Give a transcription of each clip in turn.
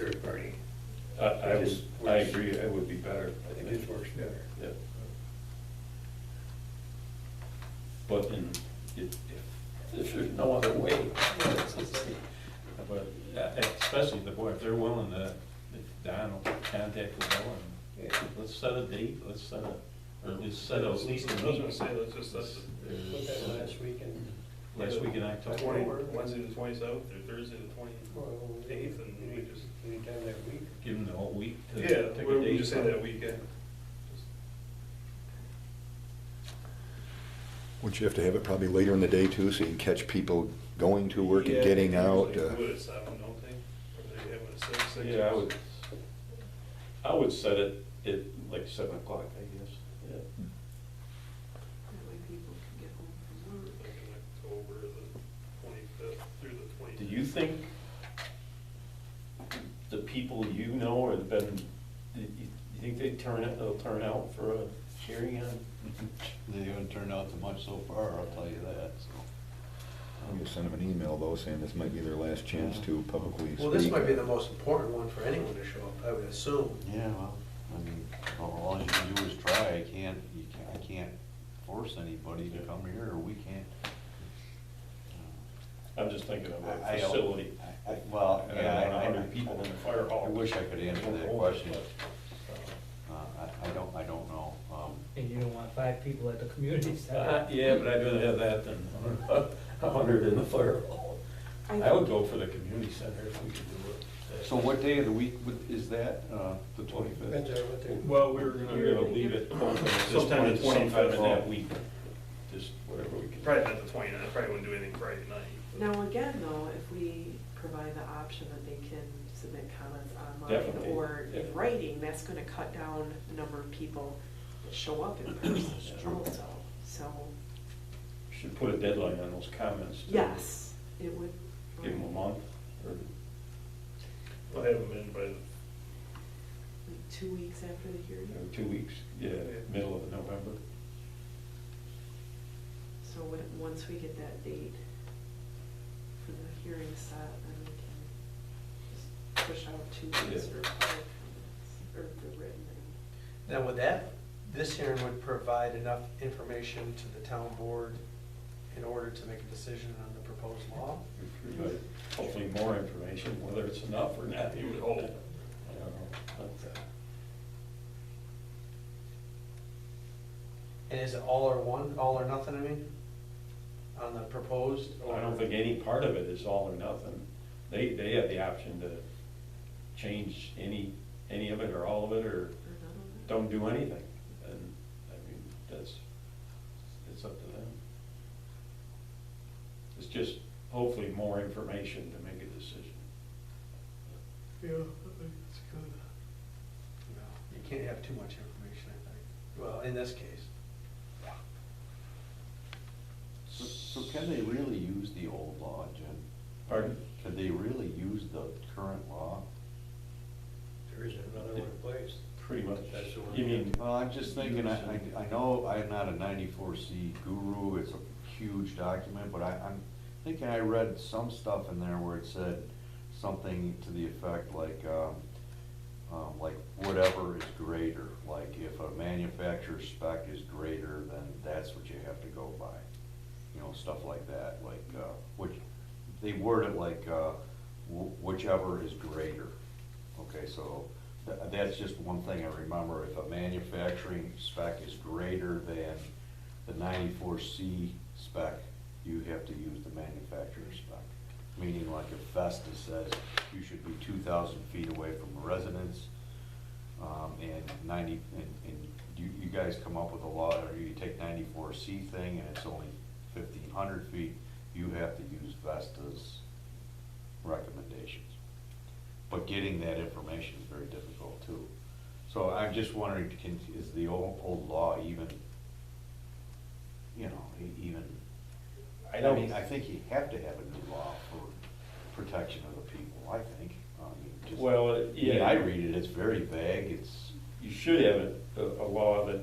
third party. I agree, it would be better. It just works better. Yeah. But if there's no other way, but especially if they're willing to, if Don will contact the bill and let's set a date, let's set a, or at least set at least a I was week. gonna say, let's just set Put that last weekend. Last week in October. Wednesday the 27th or Thursday the 28th, and we just, Anytime that week. Give them the whole week to yeah, pick a we date. just say that weekend. Wouldn't you have to have it probably later in the day too, so you can catch people going to work and Yeah, getting they out? usually do it at 7, don't they? Or they have it at 6? Yeah, I would set it at like 7 o'clock, I guess, yeah. That way people can get home from work. Like in October, the 25th through the 28th. Do you think the people you know or been, you think they'll turn out for a hearing on? They haven't turned out to much so far, I'll tell you that, so. I'm gonna send them an email though, saying this might be their last chance to publicly speak. Well, this might be the most important one for anyone to show up, I would assume. Yeah, well, I mean, all you can do is try, I can't force anybody to come here, or we can't. I'm just thinking of a I- I- facility. Well, And I yeah, don't want 100 people in the fire hall. I wish I could answer that question. I don't know. And you don't want 5 people at the community center. Yeah, but I'd rather have that than 100 in the fire hall. I would go for the community center if we could do it. So what day of the week is that, the Depends 25th? on what they. Well, we were gonna. We're gonna leave it open at this Sometime point, the sometime in 25th. that week, just whatever we can. Probably not the 29th, probably wouldn't do anything Friday night. Now, again, though, if we provide the option that they can submit comments online Definitely, or yeah. in writing, that's gonna cut down the number of people that show up in person true. also. So, Should put a deadline on those comments. too. yes, it would. Give them a month, or, We'll have them in by the, Like 2 weeks after the hearing. 2 weeks, yeah, middle of November. So once we get that date for the hearing set, then we can just push out 2 weeks Yeah. for public comments, or the written. Now, would this hearing would provide enough information to the town board in order to make a decision on the proposed law? But hopefully more information, whether it's enough or not. You would hope. I don't know. But, And is it all or nothing, I mean, on the proposed? I don't think any part of it is all or nothing. They have the option to change any of it or all of it, or don't do anything. And, I mean, it's up to them. It's just hopefully more information to make a decision. Yeah, I think it's good. No, you can't have too much information, I think. Well, in this case. So can they really use the old law, Jim? Pardon? Can they really use the current law? There isn't another one in place. Pretty much. That's the one. You mean, Well, I'm just thinking, I know I'm not a 94C guru, it's a huge document, but I'm thinking I read some stuff in there where it said something to the effect like whatever is greater, like if a manufacturer's spec is greater, then that's what you have to go by. You know, stuff like that, like, which, they word it like, whichever is greater. Okay, so that's just one thing I remember. If a manufacturing spec is greater than the 94C spec, you have to use the manufacturer's spec. Meaning like if Vestas says you should be 2,000 feet away from a residence, and you guys come up with a law, or you take 94C thing and it's only 1,500 feet, you have to use Vestas recommendations. But getting that information is very difficult too. So I'm just wondering, is the old law even, I mean, I think you have to have a new law for protection of the people, I think. well, yeah. I read it, it's very vague, You should have a law that,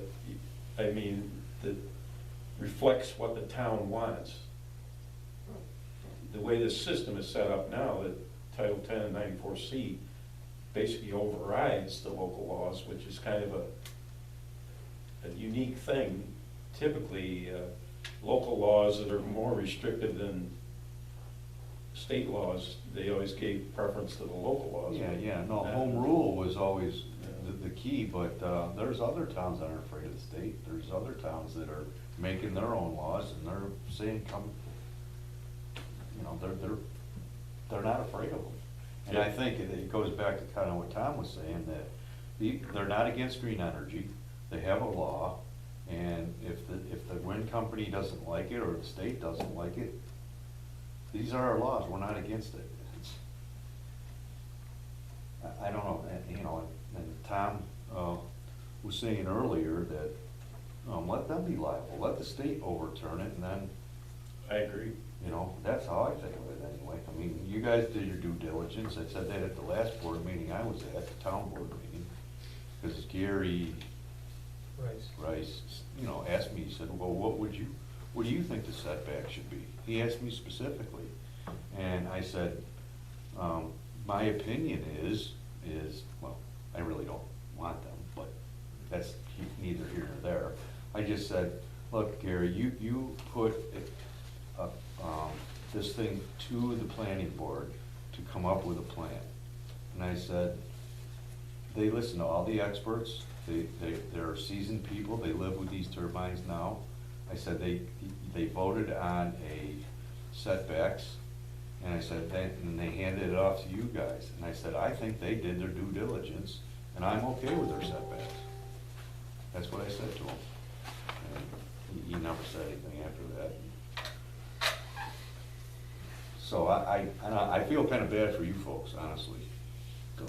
I mean, that reflects what the town wants. The way the system is set up now, that Title 10 and 94C, basically overrides the local laws, which is kind of a unique thing. Typically, local laws that are more restrictive than state laws, they always gave preference to the local laws. Yeah, no, home rule was always the key, but there's other towns that aren't afraid of the state. There's other towns that are making their own laws, and they're saying, come, you know, they're not afraid of them. And I think it goes back to kind of what Tom was saying, that they're not against green energy. They have a law, and if the wind company doesn't like it, or the state doesn't like it, these are our laws, we're not against it. I don't know, and, you know, and Tom was saying earlier that, let them be liable, let the state overturn it, and then, I agree. you know, that's how I think of it anyway. I mean, you guys did your due diligence, I said that at the last board meeting I was at, the town board meeting, because Gary Rice, you know, asked me, he said, well, what do you think the setback should be? He asked me specifically, and I said, my opinion is, well, I really don't want them, but that's neither here nor there. I just said, look, Gary, you put this thing to the planning board to come up with a plan. And I said, they listen to all the experts, they're seasoned people, they live with these turbines now. I said, they voted on a setbacks, and I said, and they handed it off to you guys. And I said, I think they did their due diligence, and I'm okay with their setbacks. That's what I said to him. And he never said anything after that. So I feel kind of bad for you folks, honestly. So,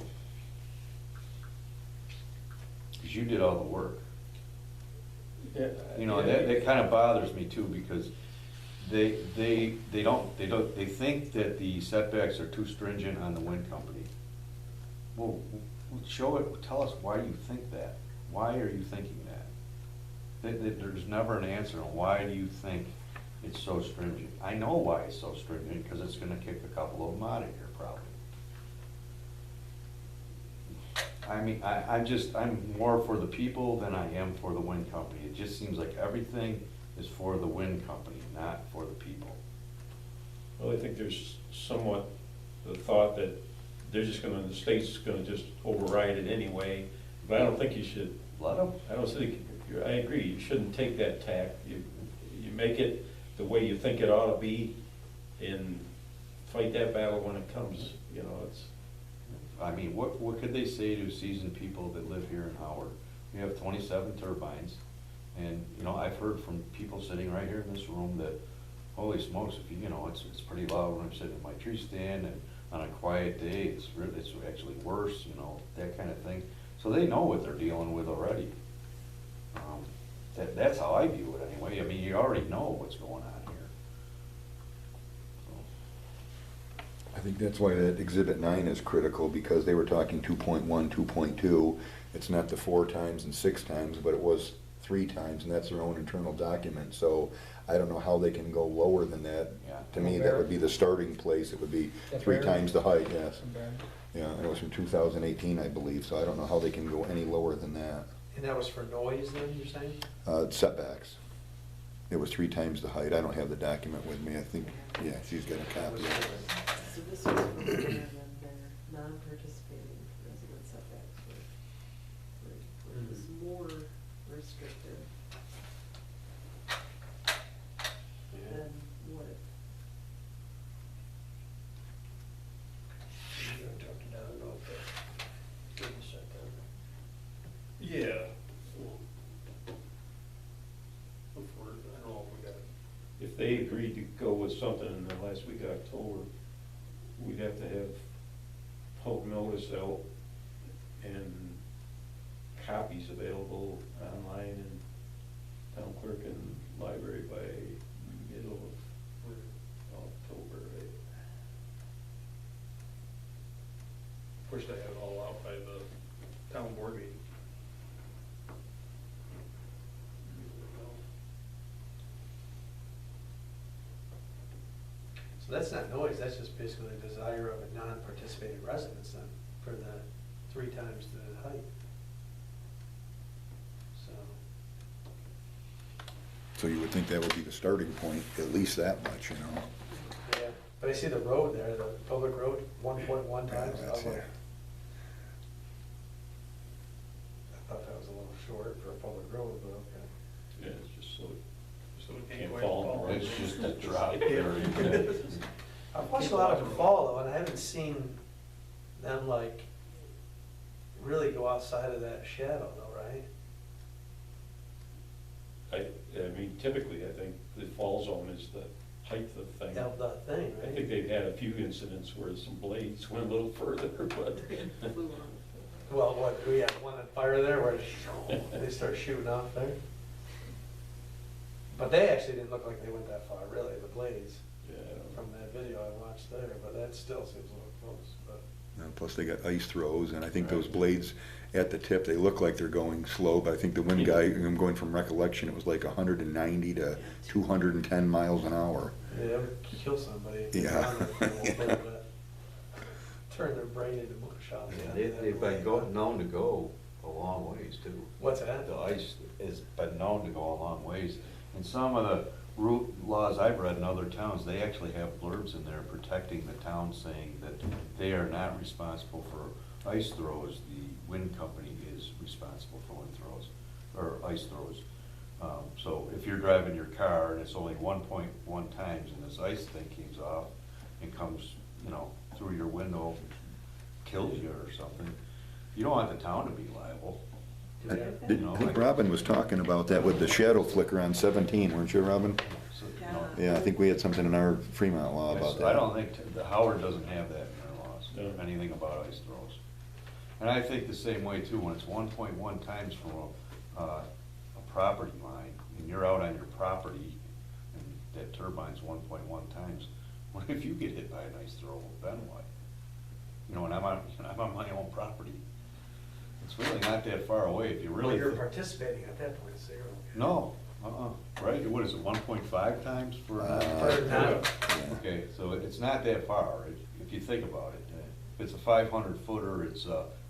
because you did all the work. Yeah, You know, that kind of bothers me too, because they think that the setbacks are too stringent on the wind company. Well, tell us why you think that. Why are you thinking that? There's never an answer on why do you think it's so stringent. I know why it's so stringent, because it's gonna kick a couple of them out of here probably. I mean, I'm more for the people than I am for the wind company. It just seems like everything is for the wind company, not for the people. Well, I think there's somewhat the thought that the state's gonna just override it anyway, but I don't think you should. Let them. I don't think, I agree, you shouldn't take that tack. You make it the way you think it ought to be, and fight that battle when it comes, you know, it's. I mean, what could they say to seasoned people that live here in Howard? We have 27 turbines, and, you know, I've heard from people sitting right here in this room that, holy smokes, if you know, it's pretty loud when I'm sitting in my tree stand, and on a quiet day, it's actually worse, you know, that kind of thing. So they know what they're dealing with already. That's how I view it anyway. I mean, you already know what's going on here. I think that's why that Exhibit 9 is critical, because they were talking 2.1, 2.2. It's not the 4 times and 6 times, but it was 3 times, and that's their own internal document. So I don't know how they can go lower than that. Yeah. To me, that would be the starting place. It would be 3 times the height, yes. Yeah, and it was from 2018, I believe, so I don't know how they can go any lower than that. And that was for noise then, you're saying? Setbacks. It was 3 times the height. I don't have the document with me. I think, yeah, she's got a copy of it. So this was for more than their non-participating resident setbacks were it was more restrictive than what it. You're gonna talk to Don about that. Give us that down. Yeah. Before, I don't know if we got, If they agreed to go with something in the last week of October, we'd have to have public notice out and copies available online and town clerk and library by middle of October, right? push that all out by the town board meeting. So that's not noise, that's just basically the desire of a non-participating residents then, for the 3 times the height. So, So you would think that would be the starting point, at least that much, you know? yeah, but I see the road there, the public road, 1.1 Yeah, times. I that's was like, it. I thought that was a little short for a public road, but okay. Yeah, it's just so So it can't can't quite fall. fall. It's just a drop Yeah. area. I've watched a lot of them fall though, and I haven't seen them like really go outside of that shadow though, right? I mean, typically, I think the fall zone is the height of thing. Of the thing, I right? think they've had a few incidents where some blades went a little further, but. Flew on. Well, what, we had one on fire there where they start shooting off there? But they actually didn't look like they went that far, really, the blades, Yeah, I don't know. from that video I watched there, but that still seems a little close, but. Plus they got ice throws, and I think those blades at the tip, they look like they're going slow, but I think the wind guy, I'm going from recollection, it was like 190 to 210 miles an hour. Yeah, it would kill somebody. if Yeah. they're on there for a little bit. Turn their brain into mush out. They've been known to go a long ways too. What's that? The ice has been known to go a long ways. And some of the route laws I've read in other towns, they actually have blurbs in there protecting the town, saying that they are not responsible for ice throws. The wind company is responsible for wind throws, or ice throws. So if you're driving your car and it's only 1.1 times and this ice thing comes off and comes, you know, through your window, kills you or something, you don't want the town to be liable. Do we have that? I think Robin was talking about that with the shadow flicker on 17, weren't you, Robin? So, you know, Yeah, I think we had something in our Fremont law about that. I don't think, the Howard doesn't have that in their laws, No. anything about ice throws. And I think the same way too, when it's 1.1 times from a property line, and you're out on your property, and that turbine's 1.1 times, what if you get hit by an ice throw, then what? You know, and I'm on my own property. It's really not that far away, if you Well, really. you're participating at that point, so you're okay. No, right, what is it, 1.5 times for? For not- Yeah. Okay, so it's not that far, if you think about it. If it's a 500 footer, it's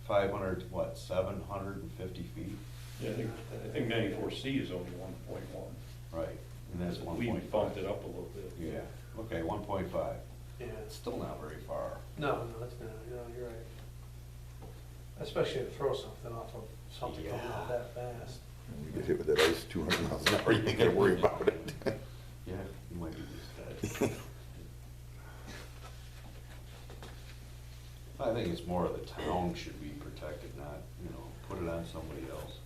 500, what, 750 feet? Yeah, I think 94C is only 1.1. Right, and that's 1.5. We bumped it up a little bit. Yeah, okay, 1.5. Yeah, It's still not very far. no, it's not, you're right. Especially to throw something off of something coming out that fast. You get hit with that ice 200 miles an hour, you ain't gotta worry about it. Yeah, you might be used to that. I think it's more of the town should be protected, not, you know, put it on somebody else.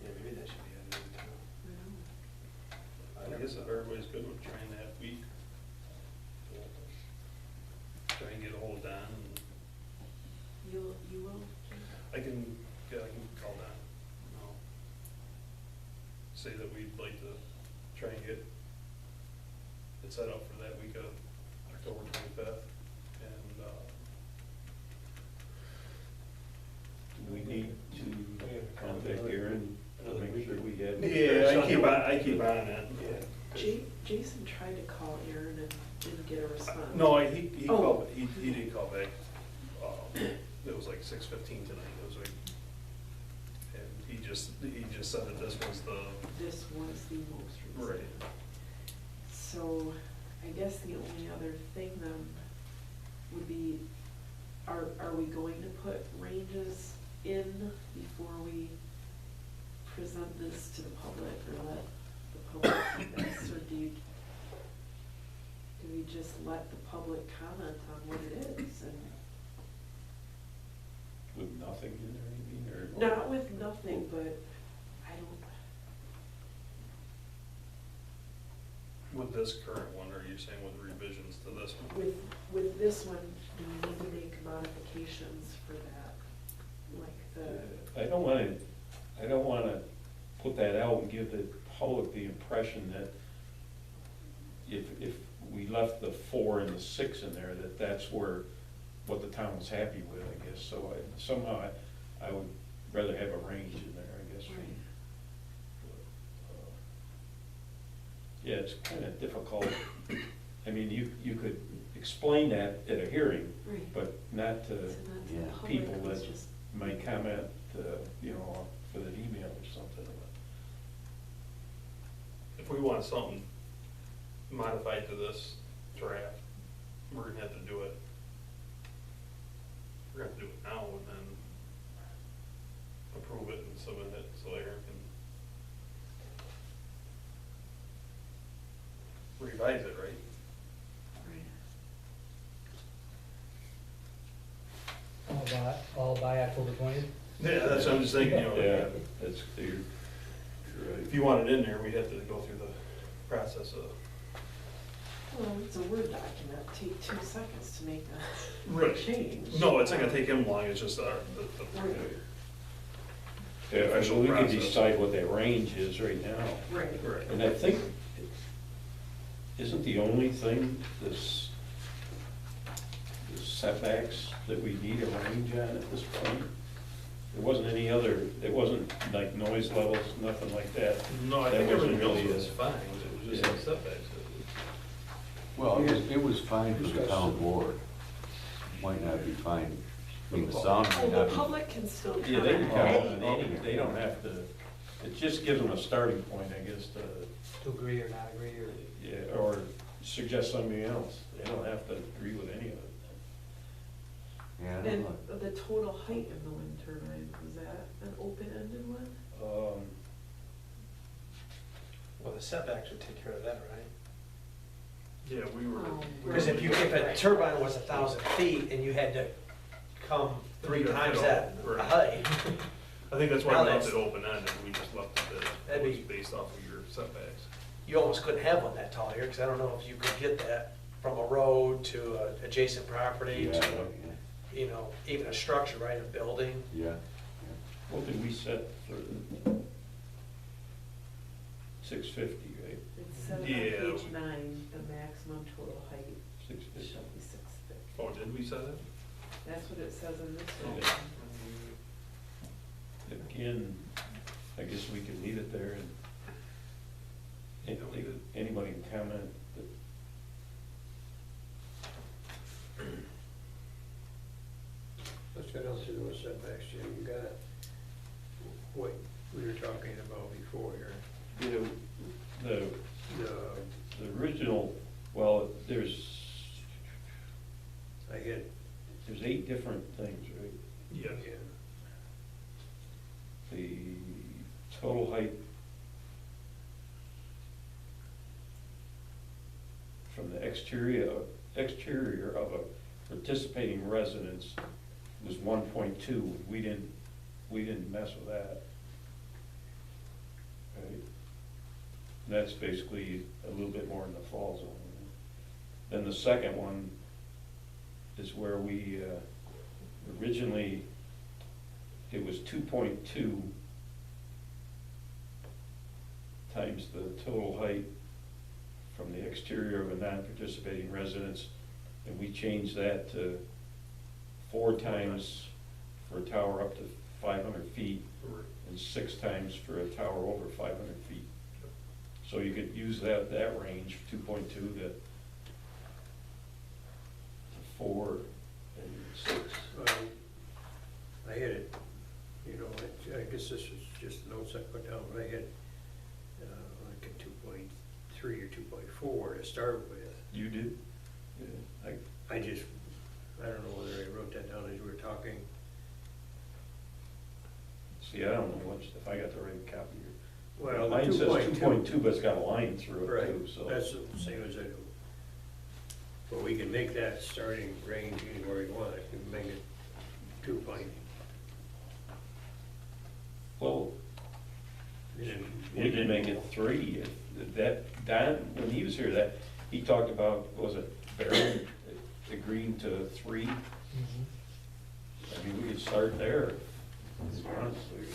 Yeah, maybe that should be added into I guess if everybody's good with trying that week, we'll try and get a hold of Don, and You will? I can call Don, you know, say that we'd like to try and get it set up for that week of October 25th, and, Do we need to contact Aaron to make sure we had? yeah, I keep on it. Jason tried to call Aaron and didn't get a response. No, he Oh. called, he did call back, it was like 6:15 tonight, it was like, and he just said that this was the, This was the most recent. right. So I guess the only other thing then would be, are we going to put ranges in before we present this to the public, or let the public do this, or do we just let the public comment on what it is? And With nothing in there, you mean, or? not with nothing, but I don't, With this current one, or are you saying with revisions to this one? with this one, do we need to make modifications for that? Like the, I don't wanna put that out and give the public the impression that if we left the 4 and the 6 in there, that's where, what the town was happy with, I guess. So somehow I would rather have a range in there, I guess. right. Yeah, it's kinda difficult I mean, you could explain that at a hearing, Right. but not to So not to the Yeah. public, people it's that just- might comment, you know, with an email or something. If we want something modified to this draft, we're gonna have to do it. We're gonna have to do it now and then approve it and submit it so Aaron can revise it, right? Right. All by October 20th? Yeah, that's what I'm just thinking, you know. Yeah, that's, you're right. If you want it in there, we'd have to go through the process of. Well, it's a Word document, take 2 seconds to make a Right. change. No, it's not gonna take him long, it's just the Right. Yeah, I official mean, we could process. decide what that range is right now. Right. Right. And I think, isn't the only thing this setbacks that we need a range on at this point? There wasn't any other, it wasn't like noise levels, nothing like that. No, I That think wasn't everything else really was a- fine, it was just Yeah. the setbacks. Well, it was fine for the town board. Might not be fine, I mean, the sound might Well, not the be. public can still Yeah, they can comment. comment on any, they don't have to, it just gives them a starting point, I guess, To agree or not agree, or, yeah, or suggest something else. They don't have to agree with any of it. Yeah, I don't And know. the total height of the wind turbine, was that an open-ended one? well, the setbacks would take care of that, right? Yeah, we were. Oh. Because if a turbine was 1,000 feet and you had to come 3 times that Right. height, I think that's why Now we left that's- it open-ended, we just left it that That'd it was be- based off of your setbacks. you almost couldn't have one that tall here, because I don't know if you could get that from a road to a adjacent property Yeah, to, you know, even a structure, right, a building. yeah. What did we set for 650, right? It says on Yeah. page 9, the maximum total height 650. shall be 650. Oh, did we set it? That's what it says in this one. Yeah. Again, I guess we could leave it there and anybody can comment. But Let's go down through those setbacks, Jim. You got what we were talking about before here. The The, original, well, there's I had, 8 different things, right? Yes. yeah, The total height from the exterior of a participating residence was 1.2. We didn't mess with that. Right? And that's basically a little bit more in the fall zone. Then the second one is where we, originally, it was 2.2 times the total height from the exterior of a non-participating residence, and we changed that to 4 times for a tower up to 500 feet, and 6 times for a tower over 500 feet. So you could use that range, 2.2 to 4 and 6. well, I had it, you know, I guess this is just notes I put down, but I had, like a 2.3 or 2.4 to start with. You did? Yeah, I just, I don't know whether I wrote that down as we were talking. see, I don't know much, if I got the right copy here. Well, the Mine says 2.2. 2.2, but it's got a line through it Right, too, so. that's the same as I do. But we can make that starting range anywhere you want, you can make it 2 point. Well, and then- we can make it 3. That, Don, when he was here, he talked about, was it Barry agreeing to 3? I mean, we could start there, honestly.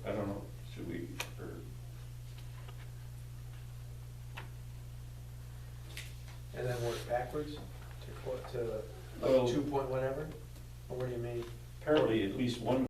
I don't know, should we, or, And then work backwards to Well- 2 point whatever? Or what do you mean? apparently at least one